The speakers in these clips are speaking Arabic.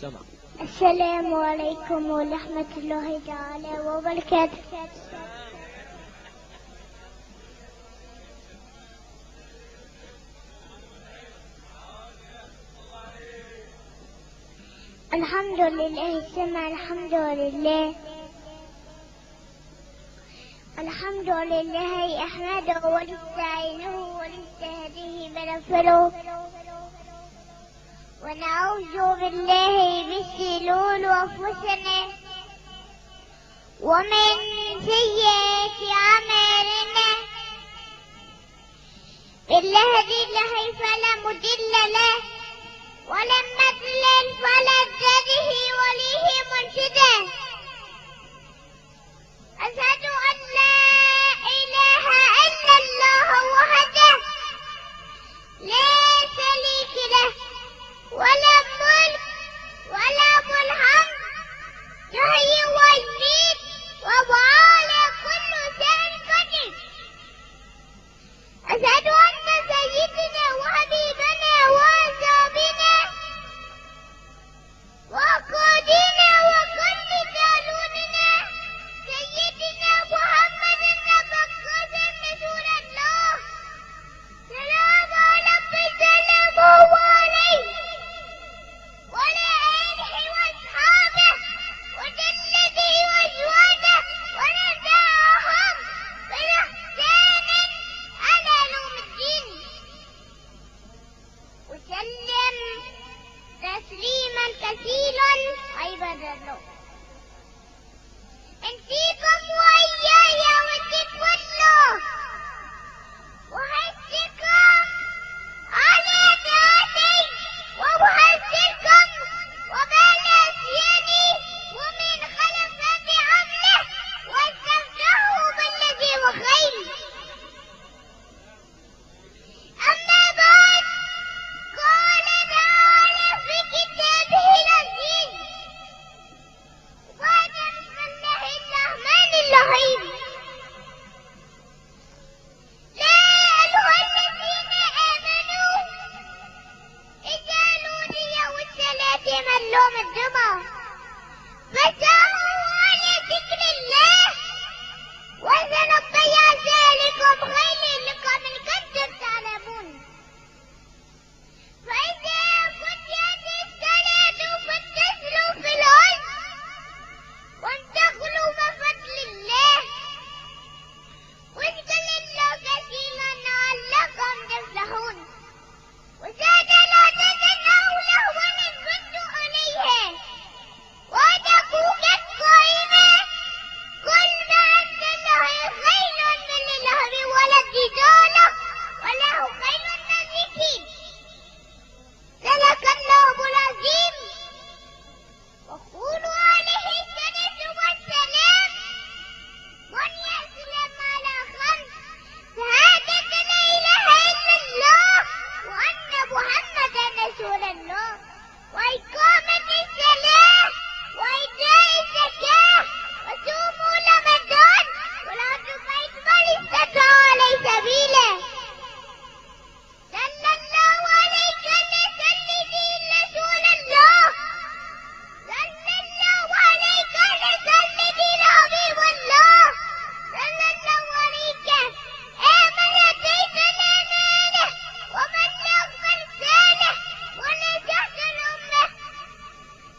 سمع. السلام عليكم ورحمة الله تعالى وبركاته. الحمد لله سمع الحمد لله. الحمد لله أحمده ونستعينه ونستهديه بنفره ونعوذ بالله من شرور أنفسنا ومن سيئات أعمالنا. من يهده الله فلا مضل له ومن يضلل فلا تجده وليه مرشدا. أشهد أن لا إله إلا الله وحده لا شريك له ولا ملك ولا الحمد يحيي ويميت وهو على كل شيء قدير. أشهد أن سيدنا وحبيبنا وصاحبنا وقائدنا وكل جالوننا سيدنا محمد المبعوث رسول الله سلام ربي سلامه عليه وعلى آله وأصحابه وجنته وأزواجه ونساءهم بإحسان على يوم الدين وسلم تسليما كثيرا عباد الله. انسيكم وإياي وتتولوا وحثكم على ذاتي وأحذركم وبال أسياني ومن خلفات عمله واستفتحوا بالذي هو خير. أما بعد قال تعالى في كتابه العزيز بعد بسم الله الرحمن الرحيم يا أيها الذين آمنوا إذا نودي للصلاة من يوم الجمعة فاسعوا على ذكر الله وسنبين ذلكم خير لكم إن كنتم تعلمون. فإذا قضيت الصلاة فانتشروا في الأرض وابتغوا من فضل الله واذكروا الله كثيرا لعلكم تفلحون. وزاد لا تتناولوا لهوا إن كنتم عليها واتقوا قائما كل ما أنت الله خير من اللهو ولا الجدال وله خير النازكين. صدق الله العظيم. وقولوا عليه الصلاة والسلام من يسلم على خمس شهادة لا إله إلا الله وأن محمدا رسول الله وإقامة الصلاة وإيتاء الزكاة وصوم رمضان والحج بيت من استطاع إليه سبيلا. صلى الله عليك لسيدي رسول الله صلى الله عليك لسيدي حبيب الله صلى الله عليك آمن بيت الأمانة ومن لغم رسالة ونجحت الأمة.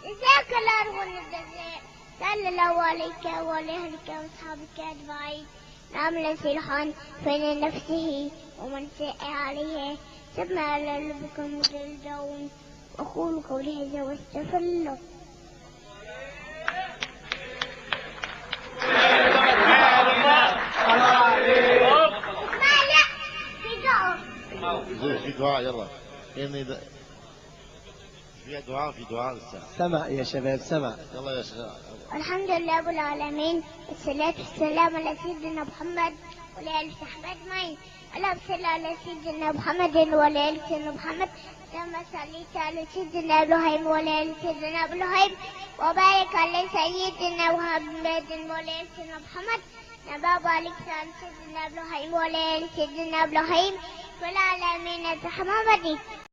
جزاك الله خير الجزاء. صلى الله عليك وعلى أهلك وأصحابك أجمعين. نعمل صلحا فلنفسه ومن ساء عليها ثم على ربكم ترجعون. أقول قولي هذا واستغفر الله. في دعاء يلا في دعاء للساعة. سمع يا شباب سمع. يلا يا شباب. الحمد لله رب العالمين والصلاة والسلام على سيدنا محمد وعلى آله وصحبه أجمعين. اللهم صل على سيدنا محمد وعلى آل سيدنا محمد كما صليت على سيدنا إبراهيم وعلى آل سيدنا إبراهيم وبارك على سيدنا محمد وعلى آل سيدنا محمد كما باركت على سيدنا إبراهيم وعلى آل سيدنا إبراهيم في العالمين إنك حميد مجيد.